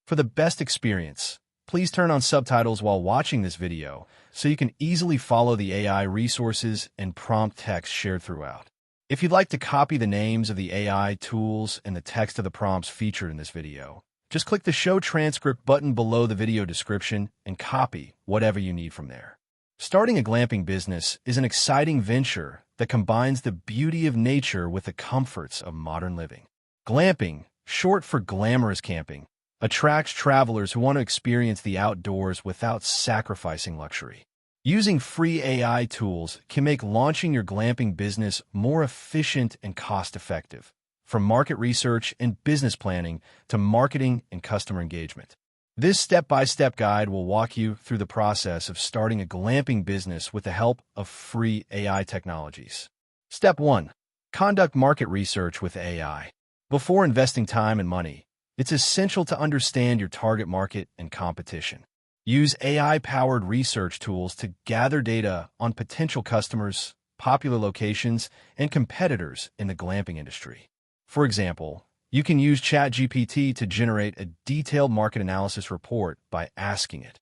For the best experience, please turn on subtitles while watching this video so you can easily follow the AI resources and prompt text shared throughout. If you'd like to copy the names of the AI tools and the text of the prompts featured in this video, just click the Show Transcript button below the video description and copy whatever you need from there. Starting a glamping business is an exciting venture that combines the beauty of nature with the comforts of modern living. Glamping, short for glamorous camping, attracts travelers who want to experience the outdoors without sacrificing luxury. Using free AI tools can make launching your glamping business more efficient and cost-effective, from market research and business planning to marketing and customer engagement. This step-by-step guide will walk you through the process of starting a glamping business with the help of free AI technologies. Step 1. Conduct market research with AI. Before investing time and money, it's essential to understand your target market and competition. Use AI-powered research tools to gather data on potential customers, popular locations, and competitors in the glamping industry. For example, you can use ChatGPT to generate a detailed market analysis report by asking it.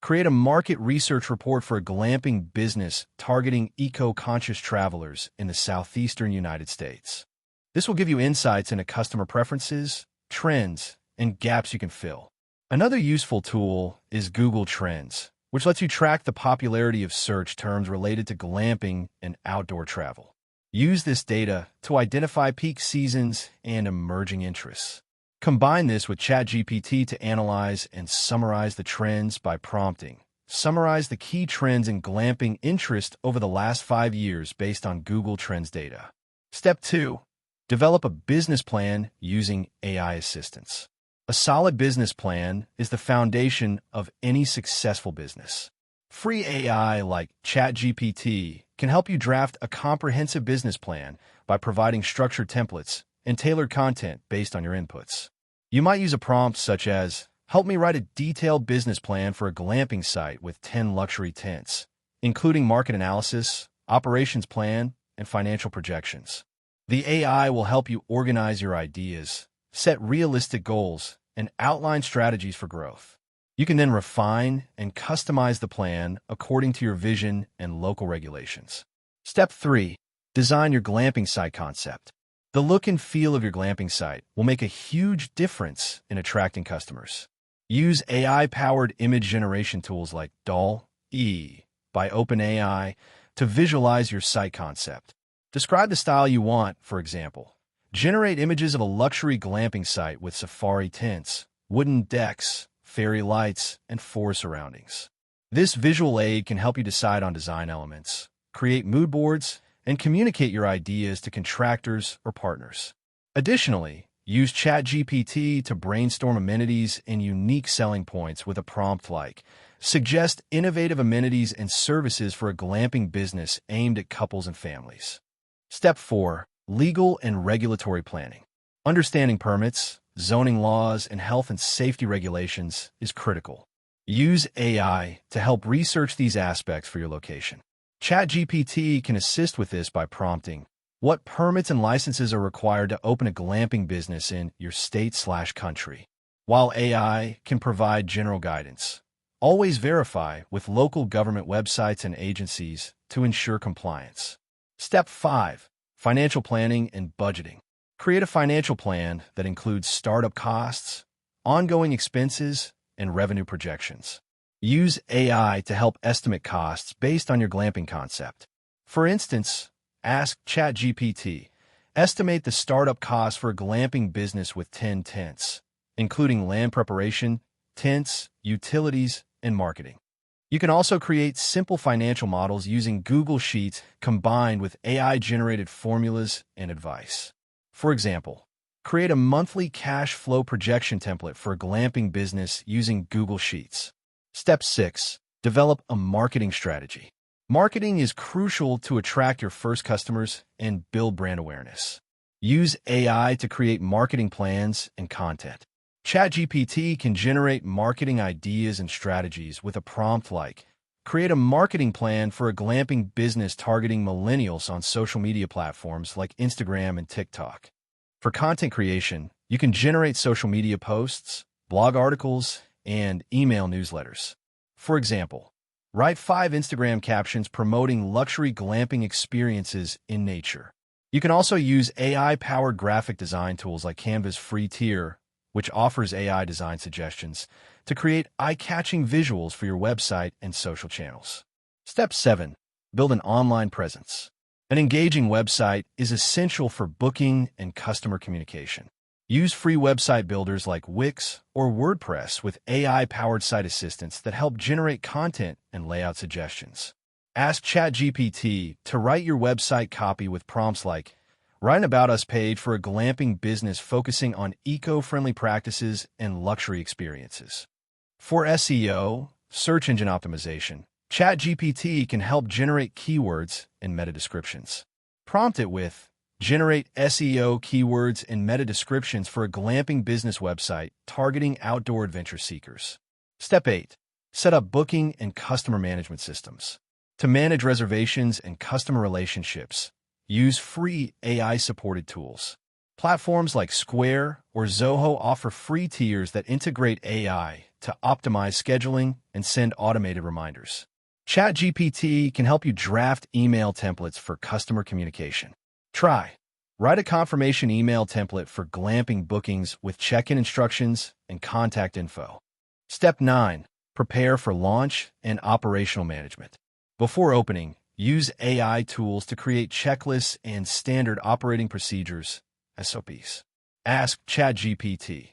Create a market research report for a glamping business targeting eco-conscious travelers in the southeastern United States. This will give you insights into customer preferences, trends, and gaps you can fill. Another useful tool is Google Trends, which lets you track the popularity of search terms related to glamping and outdoor travel. Use this data to identify peak seasons and emerging interests. Combine this with ChatGPT to analyze and summarize the trends by prompting. Summarize the key trends in glamping interest over the last 5 years based on Google Trends data. Step 2. Develop a business plan using AI assistance. A solid business plan is the foundation of any successful business. Free AI like ChatGPT can help you draft a comprehensive business plan by providing structured templates and tailored content based on your inputs. You might use a prompt such as, "Help me write a detailed business plan for a glamping site with 10 luxury tents, including market analysis, operations plan, and financial projections." The AI will help you organize your ideas, set realistic goals, and outline strategies for growth. You can then refine and customize the plan according to your vision and local regulations. Step 3. Design your glamping site concept. The look and feel of your glamping site will make a huge difference in attracting customers. Use AI-powered image generation tools like DALL-E by OpenAI to visualize your site concept. Describe the style you want, for example. Generate images of a luxury glamping site with safari tents, wooden decks, fairy lights, and forest surroundings. This visual aid can help you decide on design elements, create mood boards, and communicate your ideas to contractors or partners. Additionally, use ChatGPT to brainstorm amenities and unique selling points with a prompt like, "Suggest innovative amenities and services for a glamping business aimed at couples and families." Step 4. Legal and regulatory planning. Understanding permits, zoning laws, and health and safety regulations is critical. Use AI to help research these aspects for your location. ChatGPT can assist with this by prompting, "What permits and licenses are required to open a glamping business in your state/country?" While AI can provide general guidance, always verify with local government websites and agencies to ensure compliance. Step 5. Financial planning and budgeting. Create a financial plan that includes startup costs, ongoing expenses, and revenue projections. Use AI to help estimate costs based on your glamping concept. For instance, ask ChatGPT, "Estimate the startup cost for a glamping business with 10 tents, including land preparation, tents, utilities, and marketing." You can also create simple financial models using Google Sheets combined with AI-generated formulas and advice. For example, create a monthly cash flow projection template for a glamping business using Google Sheets. Step 6. Develop a marketing strategy. Marketing is crucial to attract your first customers and build brand awareness. Use AI to create marketing plans and content. ChatGPT can generate marketing ideas and strategies with a prompt like, "Create a marketing plan for a glamping business targeting millennials on social media platforms like Instagram and TikTok." For content creation, you can generate social media posts, blog articles, and email newsletters. For example, write 5 Instagram captions promoting luxury glamping experiences in nature. You can also use AI-powered graphic design tools like Canva's free tier, which offers AI design suggestions, to create eye-catching visuals for your website and social channels. Step 7. Build an online presence. An engaging website is essential for booking and customer communication. Use free website builders like Wix or WordPress with AI-powered site assistants that help generate content and layout suggestions. Ask ChatGPT to write your website copy with prompts like, "Write an About Us page for a glamping business focusing on eco-friendly practices and luxury experiences." For SEO, search engine optimization, ChatGPT can help generate keywords and meta descriptions. Prompt it with, "Generate SEO keywords and meta descriptions for a glamping business website targeting outdoor adventure seekers." Step 8. Set up booking and customer management systems. To manage reservations and customer relationships, use free AI-supported tools. Platforms like Square or Zoho offer free tiers that integrate AI to optimize scheduling and send automated reminders. ChatGPT can help you draft email templates for customer communication. Try. Write a confirmation email template for glamping bookings with check-in instructions and contact info. Step 9. Prepare for launch and operational management. Before opening, use AI tools to create checklists and standard operating procedures, SOPs. Ask ChatGPT.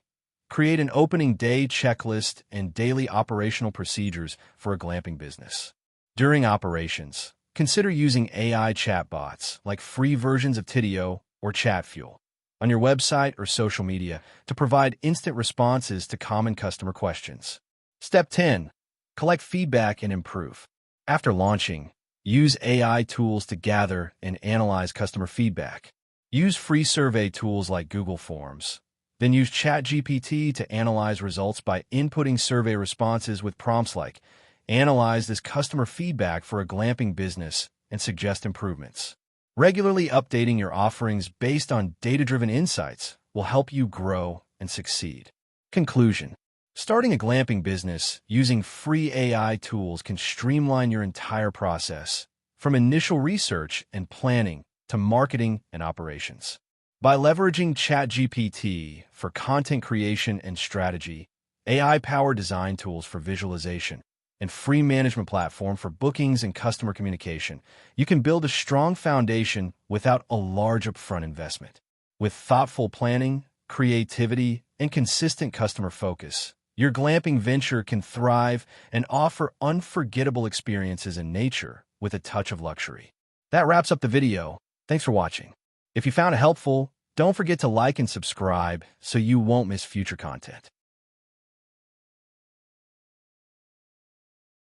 Create an opening day checklist and daily operational procedures for a glamping business. During operations, consider using AI chatbots like free versions of Tidio or ChatFuel on your website or social media to provide instant responses to common customer questions. Step 10. Collect feedback and improve. After launching, use AI tools to gather and analyze customer feedback. Use free survey tools like Google Forms. Then use ChatGPT to analyze results by inputting survey responses with prompts like, "Analyze this customer feedback for a glamping business and suggest improvements." Regularly updating your offerings based on data-driven insights will help you grow and succeed. Conclusion. Starting a glamping business using free AI tools can streamline your entire process, from initial research and planning to marketing and operations. By leveraging ChatGPT for content creation and strategy, AI-powered design tools for visualization, and free management platform for bookings and customer communication, you can build a strong foundation without a large upfront investment. With thoughtful planning, creativity, and consistent customer focus, your glamping venture can thrive and offer unforgettable experiences in nature with a touch of luxury. That wraps up the video. Thanks for watching. If you found it helpful, don't forget to like and subscribe so you won't miss future content.